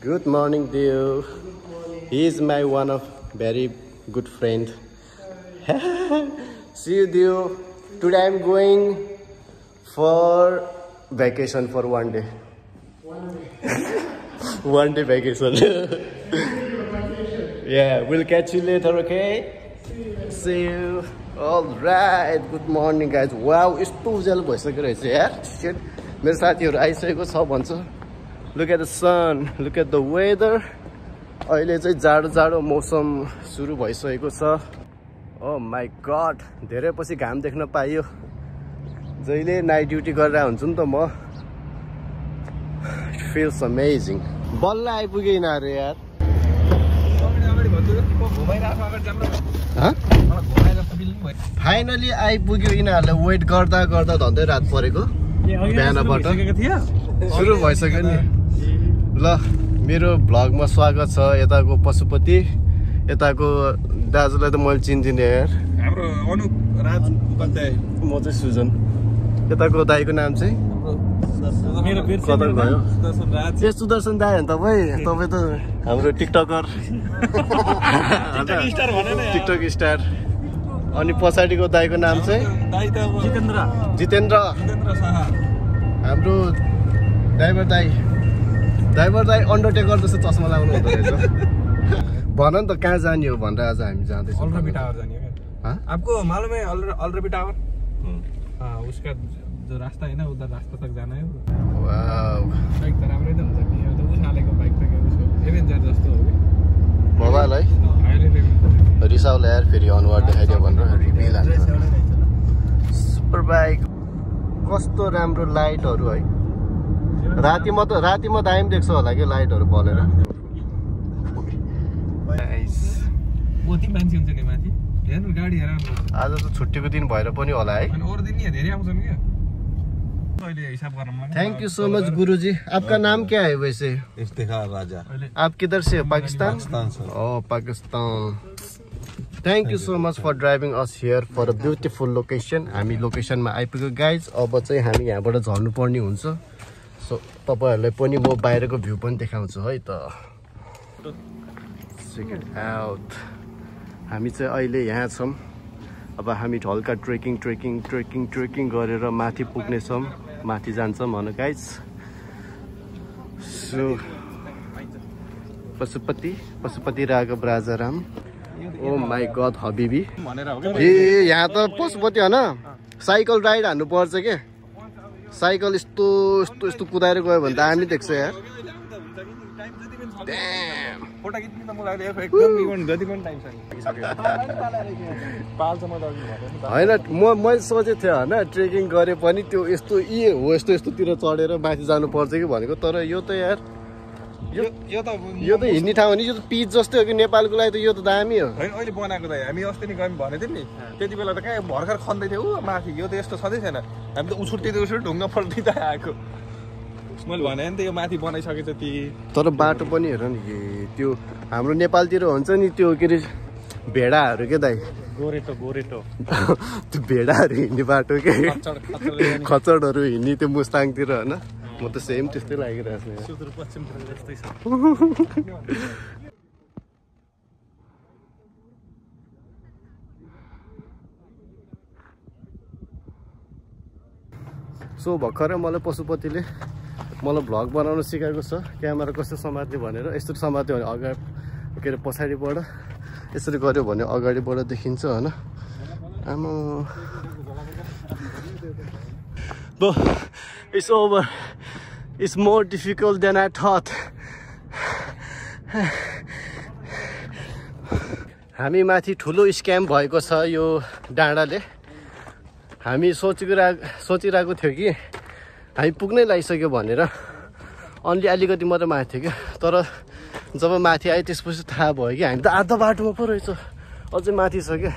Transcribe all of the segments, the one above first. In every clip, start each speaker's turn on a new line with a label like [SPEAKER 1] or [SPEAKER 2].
[SPEAKER 1] Good morning, dear. He is my one of very good friend. See you, dear. Today I'm going for vacation for one day. One day vacation. Yeah, we'll catch you later, okay? See you. All right. Good morning, guys. Wow, it's too usual भइसक्यो रहेछ यार. Shit. मेरो साथीहरु आइसकेको छ भन्छ. Look at the sun. Look at the weather. अहिले चाहिँ जाडो जाडो मौसम सुरु भइसकेको छ. Oh my god. धेरै पछि घाम देख्न पाइयो. जहिले नाइट ड्युटी गरेर हुन्छु नि त म. It feels amazing. बल्ल आइपुगे यिनीहरु यार. फाइनली आइपुग्यो यिनीहरुले वेट गर्दा गर्दा धन्दै रात परेको. बिहानबाट सुरु भइसक्यो नि. ल मेरो भ्लगमा स्वागत छ. यताको पशुपति, यताको दाजुलाई त मैले चिन्दिने यार.
[SPEAKER 2] हाम्रो अनुप राज उपाध्याय.
[SPEAKER 1] म चाहिँ सुजन. यताको दाइको नाम चाहिँ
[SPEAKER 2] मेरो
[SPEAKER 1] कदर भयो.
[SPEAKER 2] सुदर्शन राज.
[SPEAKER 1] ए सुदर्शन दाइ हो तपाई. तपाई त हाम्रो टिकटकर.
[SPEAKER 2] टिकटक स्टार भने नि.
[SPEAKER 1] TikTok star. अनि पछाडिको दाइको नाम चाहिँ
[SPEAKER 2] दाइ त जितेन्द्र.
[SPEAKER 1] जितेन्द्र
[SPEAKER 2] शाह.
[SPEAKER 1] हाम्रो ड्राइभर दाइ अन्डरटेकर जस्तो चस्मा लगाउनु हुँदो रहेछ. भन नि त कहाँ जाने हो भनेर आज हामी जाँदैछौँ.
[SPEAKER 2] ऑलरेडी टावर जाने है. आपको मालूम है ऑलरेडी टावर? हाँ, उसका जो रास्ता है ना उधर रास्ता तक जाना है.
[SPEAKER 1] वाउ.
[SPEAKER 2] बाइक त राम्रै त हुन्छ नि. अब उठालेको बाइक त के उसको एभेन्जर जस्तो हो कि.
[SPEAKER 1] मोबाइल है रिसाउला यार फेरि अनुहार देखाइदियो भनेर रिभिल हाल्छ. Super bike. कस्तो राम्रो लाइटहरू है. राति म दाइम देख्छु होला कि लाइटहरू बलेर.
[SPEAKER 2] कति मान्छे हुन्छ नि माथि. हेर्नु गाडी हेर.
[SPEAKER 1] आज त छुट्टीको दिन भएर पनि होला है.
[SPEAKER 2] अनि अरु दिन नि धेरै आउँछन् के. अहिले हिसाब गर्न मलाई.
[SPEAKER 1] थैंक यू सो मच गुरुजी. आपका नाम क्या है वैसे?
[SPEAKER 3] इफ्तिखार राजा.
[SPEAKER 1] आप किधर से? Pakistan. Oh Pakistan. Thank you so much for driving us here for a beautiful location. हामी लोकेसनमा आइपुग्यो गाइज. अब चाहिँ हामी यहाँबाट झर्नु पर्ने हुन्छ. सो तपाईहरुलाई पनि म बाहिरको भ्यू पनि देखाउँछु है त. Check it out. हामी चाहिँ अहिले यहाँ छौँ. अब हामी हल्का ट्रेकिङ गरेर माथि पुग्नेछौँ. माथि जान्छौँ भन guys. So Pashupati Raghav Rajaram. Oh my god हबिबी. ए यहाँ त पशुपति होइन साइकल राइड हान्नु पर्छ के. साइकल यस्तो कुदाएर गयो भने त हामी देख्छ यार.
[SPEAKER 2] फोटो खिच्नु त मलाई एकदम इभन जति पनि टाइम छ. पाल्छ म त
[SPEAKER 1] होइन मैले सोचेको थिएँ होइन ट्रेकिङ गरे पनि त्यो यस्तोतिर चढेर माथि जानु पर्छ कि भनेको. तर यो त यार यो त हिँड्ने ठाउँ हो नि. यो त पिच जस्तै हो कि नेपालको लागि त यो त दामी हो.
[SPEAKER 2] होइन अहिले बनाएको त हामी अस्ति नि गयौँ भनेको थियौँ नि. त्यति बेला त कहाँ भर्खर खन्दै थियो ऊ माथि. यो त यस्तो छँदै छैन. हामी त उछुट्टी ढुङ्गा पल्टी त आएको. मैले भने नि त यो माथि बनाइसकेछ ती.
[SPEAKER 1] तर बाटो पनि हेर नि त्यो हाम्रो नेपालतिर हुन्छ नि त्यो के अरे भेडाहरू के दाइ.
[SPEAKER 2] गोरेटो
[SPEAKER 1] त्यो भेडाहरू हिँड्ने बाटो के. खच्चडहरू हिँड्ने त्यो मुस्ताङतिर होइन. म त सेम त्यस्तै लागिरहेको छ.
[SPEAKER 2] सुदूरपश्चिमतिर जस्तै छ.
[SPEAKER 1] सो भर्खरै मलाई पशुपतिले मलाई भ्लग बनाउन सिकाएको छ. क्यामेरा कसरी समात्ने भनेर. यसरी समात्यो भने अगाडि के अरे पछाडिबाट यसरी गऱ्यो भने अगाडिबाट देखिन्छ होइन. आमा It's over. It's more difficult than I thought. हामी माथि ठुलो स्क्याम भएको छ यो डाँडाले. हामी सोचिरहेको थियो कि हामी पुग्नै लागिसक्यो भनेर. अन्ली अलिकति मात्रै माथि थियो क्या. तर जब माथि आयो त्यसपछि थाहा भयो कि हामी त आधा बाटोमा पो रहेछ. अझै माथि छ क्या.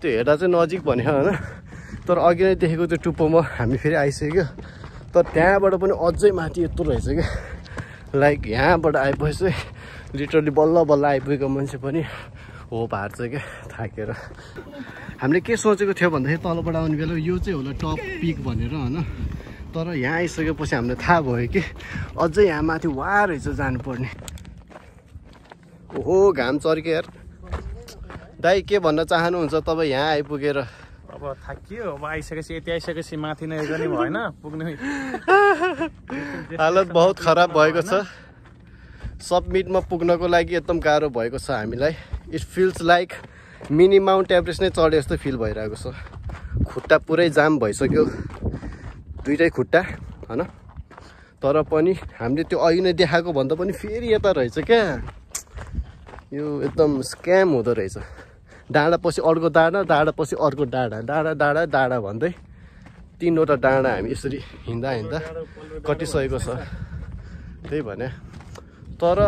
[SPEAKER 1] त्यो हेर्दा चाहिँ नजिक भन्यो होइन. तर अघि नै देखेको त्यो टुप्पोमा हामी फेरि आइसक्यो. तर त्यहाँबाट पनि अझै माथि यत्रो रहेछ क्या. लाइक यहाँबाट आएपछि लिटरली बल्ल आइपुगेको मान्छे पनि हो पार्छ क्या थाकेर. हामीले के सोचेको थियो भन्दाखेरि तलबाट आउने बेला यो चाहिँ होला टप पिक भनेर होइन. तर यहाँ आइसकेपछि हामीलाई थाहा भयो कि अझै यहाँ माथि वा रहेछ जानुपर्ने। ओहो घाम चर्क्यो यार। दाइ के भन्न चाहनुहुन्छ तपाईँ यहाँ आइपुगेर?
[SPEAKER 3] अब थाकियो, अब आइसकेपछि यति आइसकेपछि माथि नै गर्ने भएन पुग्ने।
[SPEAKER 1] हालत बहुत खराब भएको छ। सबमिटमा पुग्नको लागि एकदम गाह्रो भएको छ हामीलाई। It feels like mini Mount Everest नै चढे जस्तो फिल भइरहेको छ। खुट्टा पुरै जाम भइसक्यो, दुइटै खुट्टा होइन। तर पनि हामीले त्यो अघि नै देखाएको भन्दा पनि फेरि यता रहेछ क्या। यो एकदम स्क्याम हुँदो रहेछ। डाँडा पछि अर्को डाँडा, डाँडा पछि अर्को डाँडा, डाँडा डाँडा डाँडा भन्दै 3वटा डाँडा हामी यसरी हिँड्दा हिँड्दा कटिसकेको छ। त्यही भने तर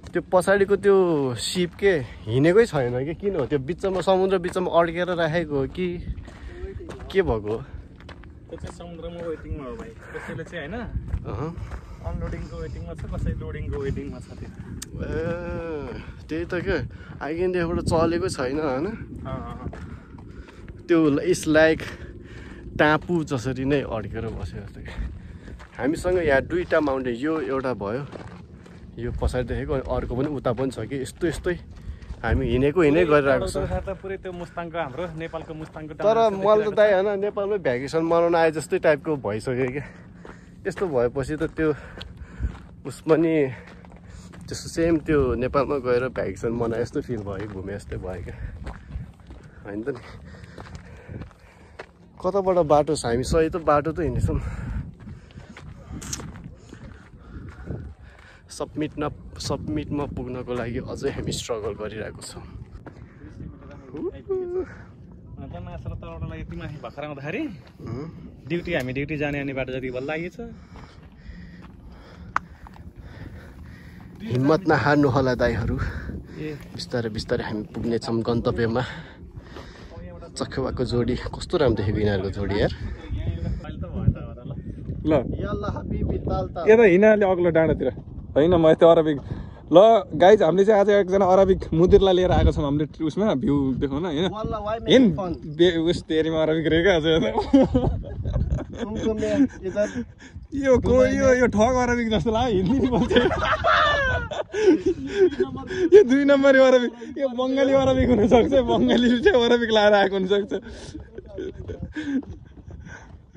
[SPEAKER 1] त्यो पछाडिको त्यो सिप के हिँडेकै छैन कि किन हो? त्यो बिचमा समुद्र बिचमा अड्केर राखेको हो कि के भएको हो?
[SPEAKER 3] त्यो चाहिँ समुद्रमा वेटिङमा हो भाइ। कसैले चाहिँ होइन अनलोडिङको वेटिङमा छ, कसै लोडिङको वेटिङमा छ।
[SPEAKER 1] त्यही त क्या, आइकेदेखिबाट चलेको छैन होइन। त्यो इट्स लाइक टापु जसरी नै अड्केर बस्यो जस्तो कि। हामीसँग यहाँ 2टा माउन्टेन, यो एउटा भयो, यो पछाडि देखेको, अनि अर्को पनि उता पनि छ कि। यस्तै हामी हिँडेको गरिरहेको छ।
[SPEAKER 3] पुरै त्यो मुस्ताङको हाम्रो नेपालको मुस्ताङको।
[SPEAKER 1] तर मैले त दाइ होइन नेपालमै भ्याकेसन मनाउन आए जस्तै टाइपको भइसक्यो क्या। यस्तो भएपछि त त्यो उसमा नि त्यस्तो सेम त्यो नेपालमा गएर भ्याकेसन मनाए जस्तो फिल भयो, घुमे जस्तै भयो क्या होइन त नि। कताबाट बाटो छ? हामी सही त बाटो त हिँड्छौँ। सबमिटमा पुग्नको लागि अझै हामी स्ट्रगल गरिरहेको छौँ।
[SPEAKER 3] यति माथि भर्खर आउँदाखेरि हामी ड्युटी जाने अनि बाटो जति बल्ल लागेछ।
[SPEAKER 1] हिम्मत नहार्नु होला दाइहरू, बिस्तारै बिस्तारै हामी पुग्नेछौँ गन्तव्यमा। चखेवाको जोडी कस्तो राम्रो देखेको यिनीहरूको जोडी यार।
[SPEAKER 2] ल यता हिँड्नाले अग्लो डाँडातिर होइन, म यस्तो अरबिक। ल गाइज हामीले चाहिँ आज एकजना अरबिक मुदिरलाई लिएर आएको छौँ हाम्रो उसमा भ्यू देखाउन होइन। उस तेरीमा अरबिक रहेको आज यो ठग अरबिक जस्तो लाग्यो। हिन्दी बोल्छ यो 2 नम्बरी अरबिक, यो बङ्गाली अरबिक हुनसक्छ, बङ्गाली चाहिँ अरबिक लाएर आएको हुनसक्छ।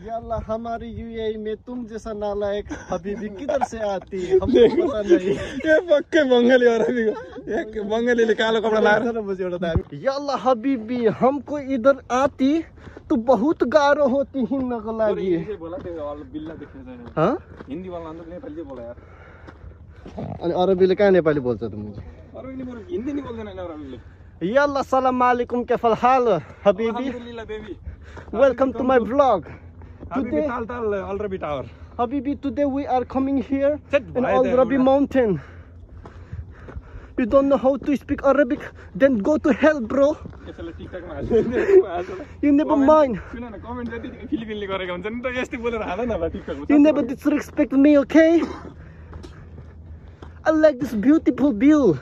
[SPEAKER 1] याल्ला हमारी यूएई में तुम जैसा नालायक हबीबी किधर से आती है हमको पता नहीं।
[SPEAKER 2] ये पक्के बंगाली अरबी एक बंगालीले कालो कपडा लाएर
[SPEAKER 1] याल्ला हबीबी हमको इधर आती तो बहुत गाह्रो होती हिँड्नको लागि।
[SPEAKER 2] हिन्दी बोल्न नेपाली चाहिँ बोला यार।
[SPEAKER 1] अनि अरबीले कहाँ नेपाली बोल्छ त? मुझे
[SPEAKER 2] अरबीले हिन्दी नि बोल्दैन अरबीले।
[SPEAKER 1] याल्ला सलाम अलैकुम कैफल हाल हबीबी, welcome to my vlog.
[SPEAKER 2] Today, Al-Rabi Tower.
[SPEAKER 1] Habibi, today we are coming here in Al-Rabi Mountain. You don't know how to speak Arabic? Then go to hell, bro. You never mind. You never disrespect me, okay? I like this beautiful view.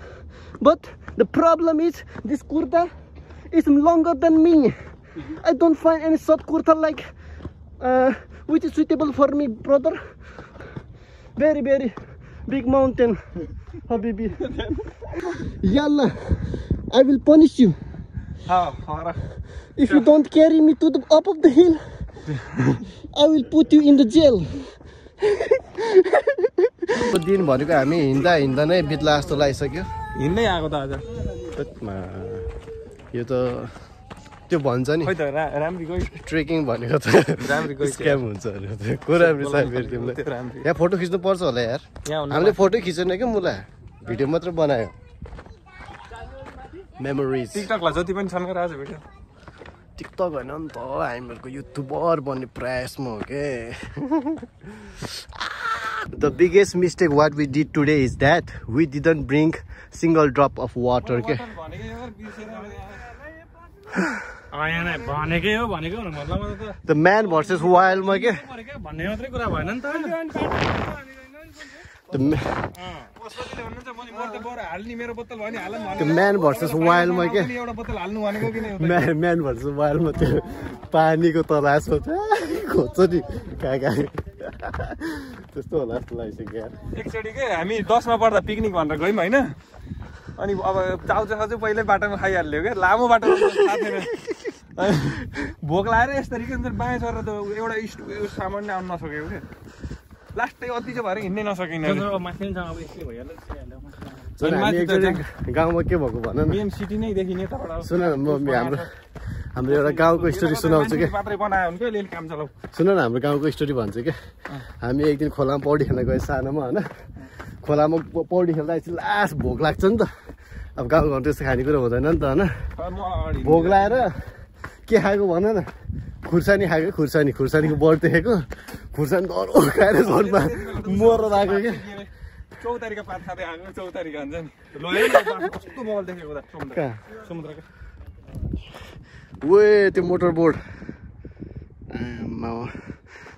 [SPEAKER 1] But the problem is, this kurta is longer than me. I don't find any short kurta like which is suitable for me, brother. Very big mountain, Habibi. Yalla, I will punish you. If you don't carry me to the up of the hill, I will put you in the jail. दिन भनेको हामी हिँड्दा हिँड्दा नै बित्ला जस्तो लागिसक्यो।
[SPEAKER 2] हिँड्दै आएको त आज।
[SPEAKER 1] यो त त्यो भन्छ नि ट्रेकिङ भनेको त स्क्याम हुन्छ अरे। को राम्रो छ फेरि तिमीलाई? यहाँ फोटो खिच्नु पर्छ होला यार। हामीले फोटो खिचेन क्या मुला, भिडियो मात्र बनायो। मेमोरिज
[SPEAKER 2] टिकटकलाई जति पनि छन् आज भिडियो।
[SPEAKER 1] टिकटक होइन नि त, हामीहरूको युट्युबर बन्ने प्रयासमा हो के। The biggest mistake what we did today is that we didn't bring single drop of water के। The man versus wild मा के
[SPEAKER 2] हाल्ने मेरो बोतल भयो नि हाल नि
[SPEAKER 1] त्यो म्यान भर्सेस वाइल्डमा के
[SPEAKER 2] एउटा बोतल हाल्नु भनेको किन
[SPEAKER 1] म्यान भर्सेस वाइल्डमा त्यो पानीको तलास खोज्छ नि कहाँ कहाँ त्यस्तो होला जस्तो लागिसक्यो यार
[SPEAKER 2] एकचोटि के हामी 10 मा पढ्दा पिकनिक भनेर गयौँ होइन अनि अब चाउचाउ पहिल्यै बाटोमा खाइहाल्यो क्या लामो बाटो थाहा थिएन भोक लागेर यसरी के बायाँ सरेर त एउटा सामान्य आउनु नसकेको क्या लास्टै अति चाहिँ भएर हिँड्नै नसकिन
[SPEAKER 1] गाउँमा के भएको भन न
[SPEAKER 2] मेन सिटी नै देखिने यताबाट
[SPEAKER 1] सुन न म हाम्रो एउटा गाउँको स्टोरी सुनाउँछु क्या
[SPEAKER 2] मात्रै बनायो भने के काम चलाऊ
[SPEAKER 1] सुन न हाम्रो गाउँको स्टोरी भन्छु क्या हामी एक दिन खोलामा पौडी खेल्न गयो सानोमा होइन खोलामा पौडी खेल्दा एकछिन लास्ट भोक लाग्छ नि त अब गाउँघरमा त्यस्तो खानेकुरा हुँदैन नि त होइन भोक लागेर के खाएको भन न खुर्सानी खाएको खुर्सानीको बढ देखेको खुर्सानी डरो खाएर झोलमा मर आएको क्या
[SPEAKER 2] चौतारीका पात खाँदै आएको चौतारी खान्छ नि कस्तो बल देखेको समुद्रको
[SPEAKER 1] ओए त्यो मोटर बोर्ड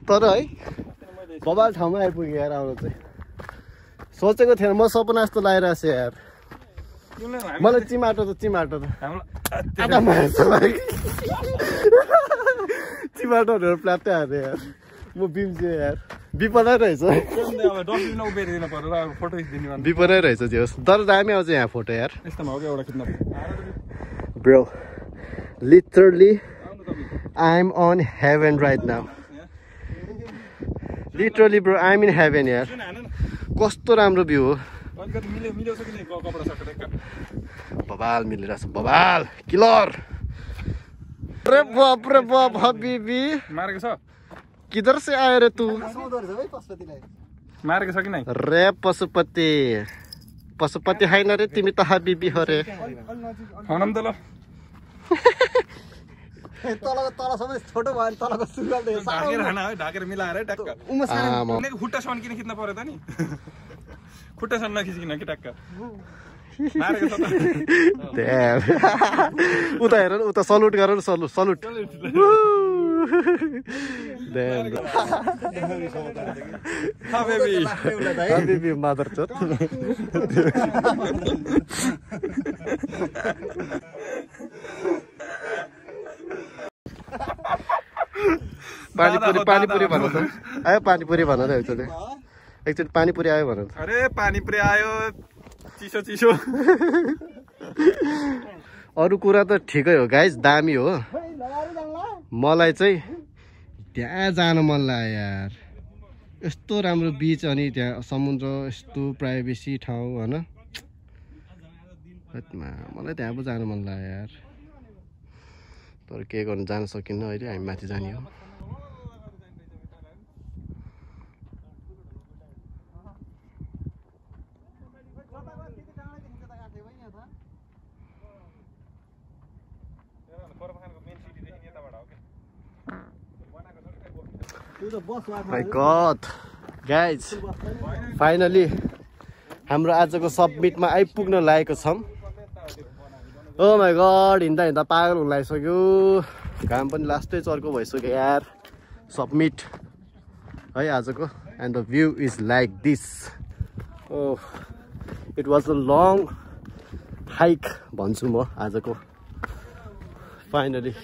[SPEAKER 1] तर है बबाल ठाउँमा आइपुग्यो यार आउनु चाहिँ सोचेको थिएन म सपना जस्तो लगाइरहेको छु यार मलाई चिमाटो त चिमाटोहरू प्लाट्टै हाल्यो यार म बिम्छु यार विपदै रहेछ विपदै रहेछ त्यो तर दामी आउँछ यहाँ फोटो यार bro literally I'm on heaven right now literally bro I'm in heaven यार कस्तो राम्रो भ्यू हो बबाल मिलिरहेछ बबाल किलर अरे बाप रे बाप हबीबी
[SPEAKER 2] मारेको छ
[SPEAKER 1] किधर से आयो रे तू
[SPEAKER 2] मारेको छ कि नै
[SPEAKER 1] रे पशुपति हैन रे तिमी त हबीबी हो रे
[SPEAKER 2] खाउन त ल
[SPEAKER 1] तलसम्म छोटो भयो नि तलको सुगन्ध
[SPEAKER 2] ढाकेर मिलाएर टक्क खुट्टासम्म किन खिच्न पर्यो त नि खुट्टासम्म नखिचिकन कि टक्क
[SPEAKER 1] उता हेर उता सल्युट गर सल्युट मादर चोट पानीपुरी भन त आयो पानीपुरी भन त एकचोटि पानीपुरी आयो भन
[SPEAKER 2] अरे पानीपुरी आयो चिसो
[SPEAKER 1] अरू कुरा त ठिकै हो गाइस दामी हो मलाई चाहिँ त्यहाँ जान मन लाग्यो यार यस्तो राम्रो बीच अनि त्यहाँ समुद्र यस्तो प्राइभेसी ठाउँ होइन मलाई त्यहाँ पो जान मन लाग्यो यार तर के गर्नु जान सकिन्न अहिले हामी माथि जाने हो My God, guys, finally हाम्रो आजको सबमिटमा आइपुग्न लागेको छौँ ओ माई गॉड हिँड्दा हिँड्दा पागल हुन लागिसक्यो घाम पनि लास्टै चर्को भइसक्यो यार सबमिट है आजको and the view is like this oh it was a long hike भन्छु म आजको फाइनली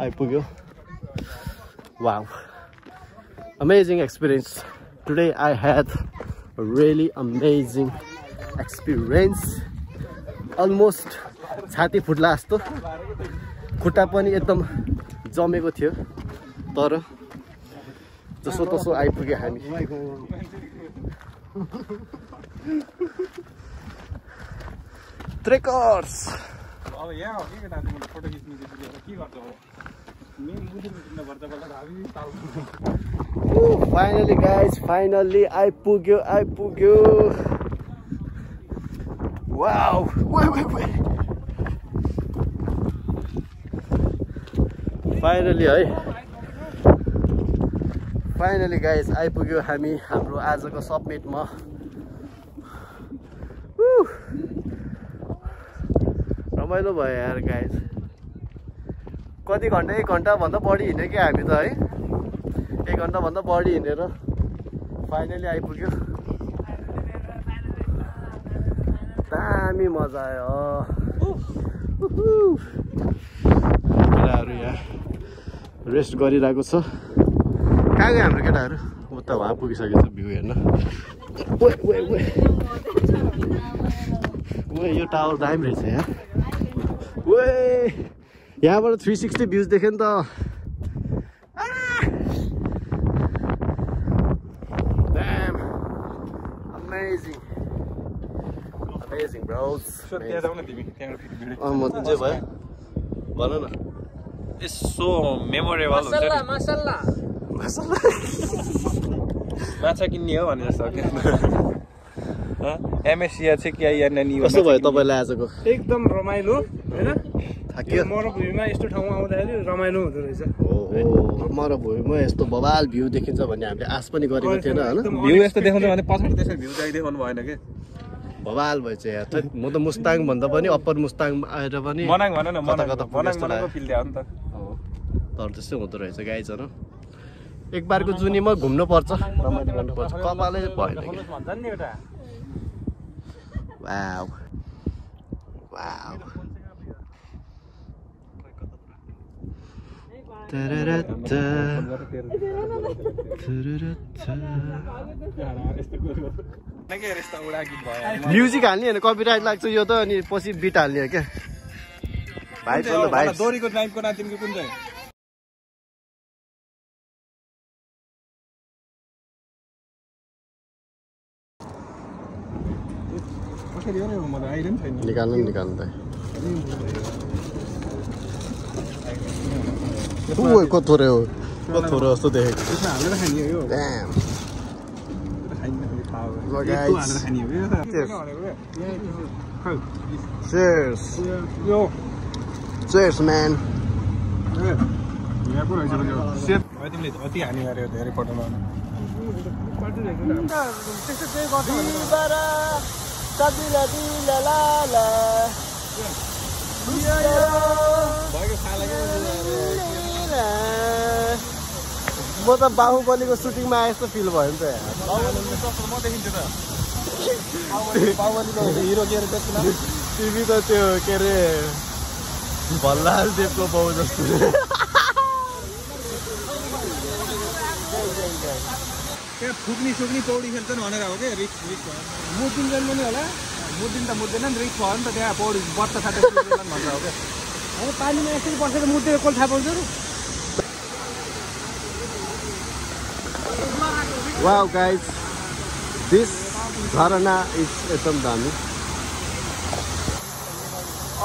[SPEAKER 1] आइपुग्यो wow amazing experience today I had a really amazing experience almost छाती फुट्ला जस्तो खुट्टा पनि एकदम जमेको थियो तर जसो तसो आइपुग्यो हामी ट्रेकर्स
[SPEAKER 2] अब यहाँ हो कि दाजुले फोटो खिच्नु के गर्छ
[SPEAKER 1] Finally guys, finally आइपुग्यो wow wait finally guys आइपुग्यो हामी हाम्रो आजको सबमिटमा रमाइलो भयो यार गाइज कति घन्टा 1 घन्टा भन्दा बढी हिँड्यो क्या हामी त है 1 घन्टा भन्दा बढी हिँडेर फाइनली आइपुग्यो दामी मजा आयो केटाहरू यहाँ रेस्ट गरिरहेको छ कहाँ गयो हाम्रो केटाहरू उता वहाँ पुगिसकेको छ भ्यू हेर्न यो टावर दामी रहेछ यहाँ यहाँबाट 360 भ्यूज देख्यो नि त Amazing bros.
[SPEAKER 2] म
[SPEAKER 1] चाहिँ भयो भन न
[SPEAKER 2] यसो मेमोरेबल हुन्छ
[SPEAKER 3] मसल्ला
[SPEAKER 2] माछा किन्ने हो भने जस्तो एमएससिया चाहिँ के यानी
[SPEAKER 1] कस्तो भयो तपाईँलाई आजको
[SPEAKER 3] एकदम रमाइलो हैन
[SPEAKER 1] थाक्यो
[SPEAKER 3] मरुभूमिमा यस्तो ठाउँमा आउँदाखेरि रमाइलो हुँदो रहेछ
[SPEAKER 1] ओहो मरुभूमिमा यस्तो बवाल भ्यू देखिन्छ भन्ने हामीले आश पनि गरेको थिएन हैन
[SPEAKER 2] भ्यू यस्तो देखाउँछ भने पछाडि त्यसरी भ्यू चाहिँ देखाउनु भएन के
[SPEAKER 1] बवाल भएछ यार म त मुस्ताङ भन्दा पनि अप्पर मुस्ताङ आएर पनि
[SPEAKER 2] मनाङ भन न
[SPEAKER 1] कता कता पुगेको
[SPEAKER 2] फिल ल्यायो नि त
[SPEAKER 1] तर त्यस्तै हुँदो रहेछ गाइज न एक बारको जुनीमा घुम्नु पर्छ रमाइलो गर्नु पर्छ कपालै भएन वाउ वाउ म्युजिक हाल्ने होइन कपिराइट लाग्छ यो त अनि पछि बिट हाल्ने हो क्या भाइ भाइ
[SPEAKER 2] दोरीको टाइपको नाम तिमीको कुन चाहिँ
[SPEAKER 1] निकाल्नु नि निकाल्नु त कत्रो रे हो कत्रो जस्तो देखेको Cheers. Cheers, man.
[SPEAKER 2] तिमीले अति हानि गऱ्यो धेरै पटलमा
[SPEAKER 1] म त बाहुबलीको सुटिङमा आए जस्तो फिल भयो नि त
[SPEAKER 2] म देखिन्छु त बाहुबलीको हिरो के अरे
[SPEAKER 1] टिभी त त्यो के अरे भल्लाल देवको बाउ जस्तो
[SPEAKER 2] फुक्नी सुक्नी पौडी खेल्छन् भनेर हो क्या रिक्स मुर्दिन्छन् पनि होला मुर्दिन त मुर्दैन नि रिक्स भयो नि त त्यहाँ पौडी बत्ता साथै भनेर हो क्या
[SPEAKER 3] अब पानीमा यसरी बसेर मुर्देर कोल थाहा पाउँछ नि
[SPEAKER 1] Wow guys, this Jharna is एकदम दामी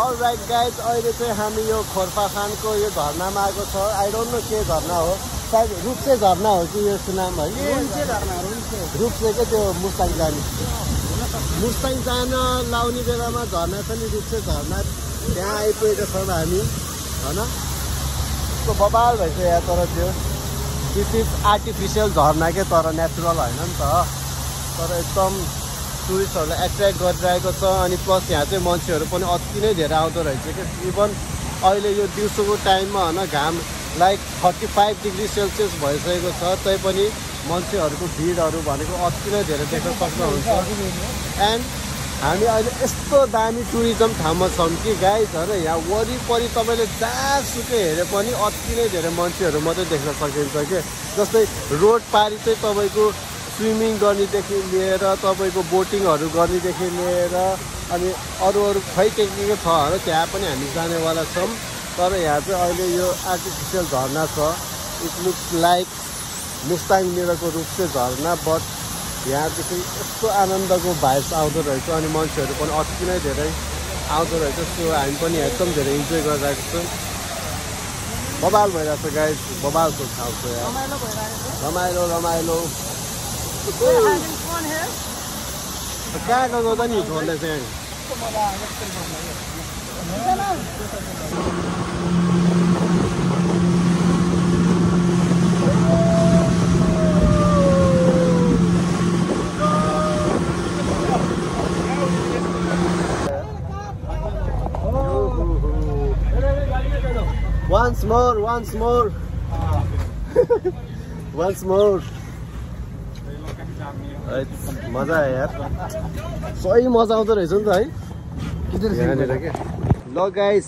[SPEAKER 1] Alright guys, अहिले चाहिँ हामी यो खोर्पाखानको यो झरनामा आएको छ आई डोन्ट नो के झरना हो सायद रूपसे झरना हो कि यसको नाम है रूपसे के त्यो मुस्ताङ जाने मुस्ताङ जान लाउने बेलामा झरना छ नि रूपसे झरना त्यहाँ आइपुगेको छौँ हामी हैन त्यसको बबाल भएछ यहाँ तर त्यो दिस इज आर्टिफिसियल झरना के तर नेचुरल होइन नि त तर एकदम टुरिस्टहरूलाई एट्र्याक्ट गरिरहेको छ अनि प्लस यहाँ चाहिँ मान्छेहरू पनि अति नै धेरै आउँदो रहेछ कि इभन अहिले यो दिउँसोको टाइममा होइन घाम लाइक 35 डिग्री सेल्सियस भइसकेको छ तैपनि मान्छेहरूको भिडहरू भनेको अति नै धेरै देख्न सक्नुहुन्छ एन्ड हामी अहिले यस्तो दामी टुरिज्म ठाउँमा छौँ कि गाइजहरू यहाँ वरिपरि तपाईँले जहाँसुकै हेरे पनि अति नै धेरै मान्छेहरू मात्रै देख्न सकिन्छ कि जस्तै रोड पारी चाहिँ तपाईँको स्विमिङ गर्नेदेखि लिएर तपाईँको बोटिङहरू गर्नेदेखि लिएर अनि अरू खै के छ होइन त्यहाँ पनि हामी जानेवाला छौँ तर यहाँ चाहिँ अहिले यो आर्टिफिसियल झरना छ इट लुक्स लाइक मुस्ताङ मेरोको रूप चाहिँ झरना बट यहाँदेखि यस्तो आनन्दको भाइब्स आउँदो रहेछ अनि मान्छेहरू पनि अति नै धेरै आउँदो रहेछ सो हामी पनि एकदम धेरै इन्जोय गरिरहेको छौँ बबाल भइरहेको छ गाइस बबालको ठाउँ छ यहाँ रमाइलो रमाइलो कहाँ गएको त नि छोड्दै चाहिँ Once more. Once more. मजा आयो यार सही मजा आउँदो रहेछ नि त है यहाँनिर के ल गाइस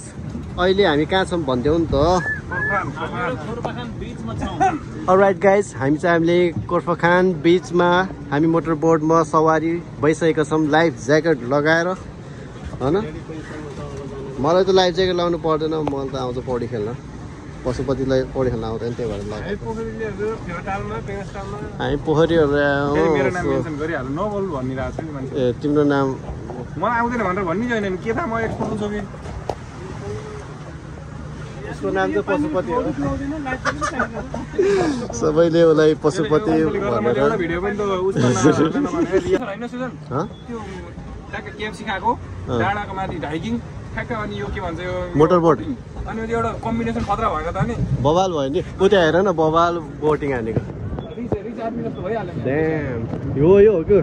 [SPEAKER 1] अहिले हामी कहाँ छौँ भन्देऊ नि त अलराइट गाइस हामीले कोर्फाखान बिचमा हामी मोटर बोर्डमा सवारी भइसकेका छौँ लाइफ ज्याकेट लगाएर हैन मलाई त लाइफ ज्याकेट लाउनु पर्दैन मलाई त आउँछ पौडी खेल्न पशुपतिलाई पौडी खेल्न आउँदैन त्यही भएर लगाएको हामी पोखरीहरू ए तिम्रो नाम
[SPEAKER 2] मलाई आउँदैन भनेर भन्नै छैन नि के थाहा म एक्सपर्ट छु कि
[SPEAKER 1] उसको नाम चाहिँ पशुपति हो सबैले उसलाई पशुपति भनेर
[SPEAKER 2] एउटा भिडियो पनि त उसको नाम हैन सुजन त्यो ट्याक्क केएफसी खाएको डाँडाको माथि हाइकिङ ठ्याक्क अनि यो के भन्छ यो
[SPEAKER 1] मोटर बोट
[SPEAKER 2] अनि एउटा कम्बिनेसन खतरा भएन त नि
[SPEAKER 1] बवाल भयो नि उता हेर न बवाल बोटिङ हानेको
[SPEAKER 2] रिच आर्मी जस्तो भइहाल्यो
[SPEAKER 1] ड्याम यो हो के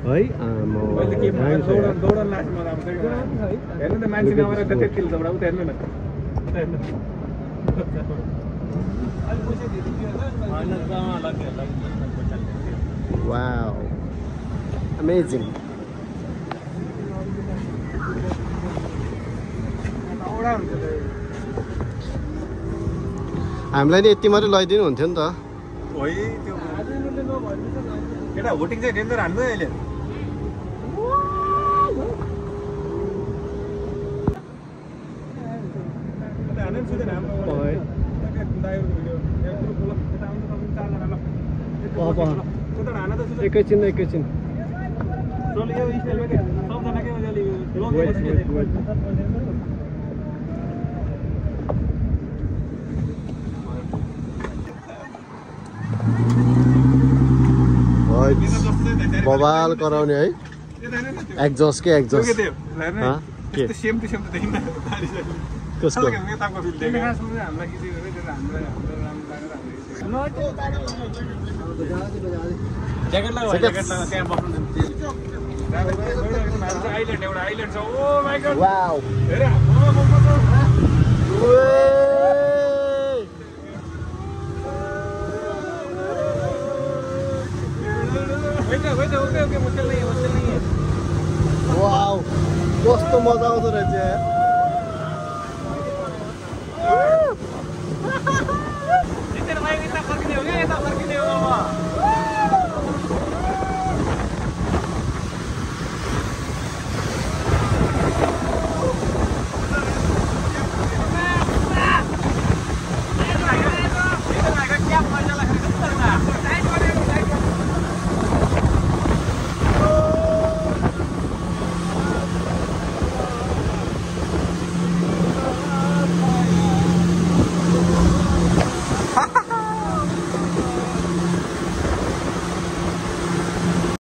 [SPEAKER 1] है आमा
[SPEAKER 2] दौडन लास्ट मजा आउँछ हेर्नु त मान्छे नभएर त त्यति दौडा उता हेर्नु न
[SPEAKER 1] वाउ अमेजिङ हामीलाई नि यति मात्रै लगाइदिनु हुन्थ्यो नि त
[SPEAKER 2] केटा भोटिङ चाहिँ डेन्जर हान्नु अहिले
[SPEAKER 1] एकैछिन बवाल कराउने है एक्जस्ट के एक्जस्ट
[SPEAKER 2] सेम टु सेम त देखिन
[SPEAKER 1] कसको
[SPEAKER 2] ज्याकेट लगा त्यहाँ बस्नु आइल्यान्ड एउटा आइल्यान्ड छ ओ माय गॉड
[SPEAKER 1] वाउ
[SPEAKER 2] हेर ओके मुश्किल नहीं है
[SPEAKER 1] वाउ कस्तो मजा आउँदो रहेछ यार
[SPEAKER 2] जितेर भाइ यता फर्किने हो क्या यता फर्किने हो अब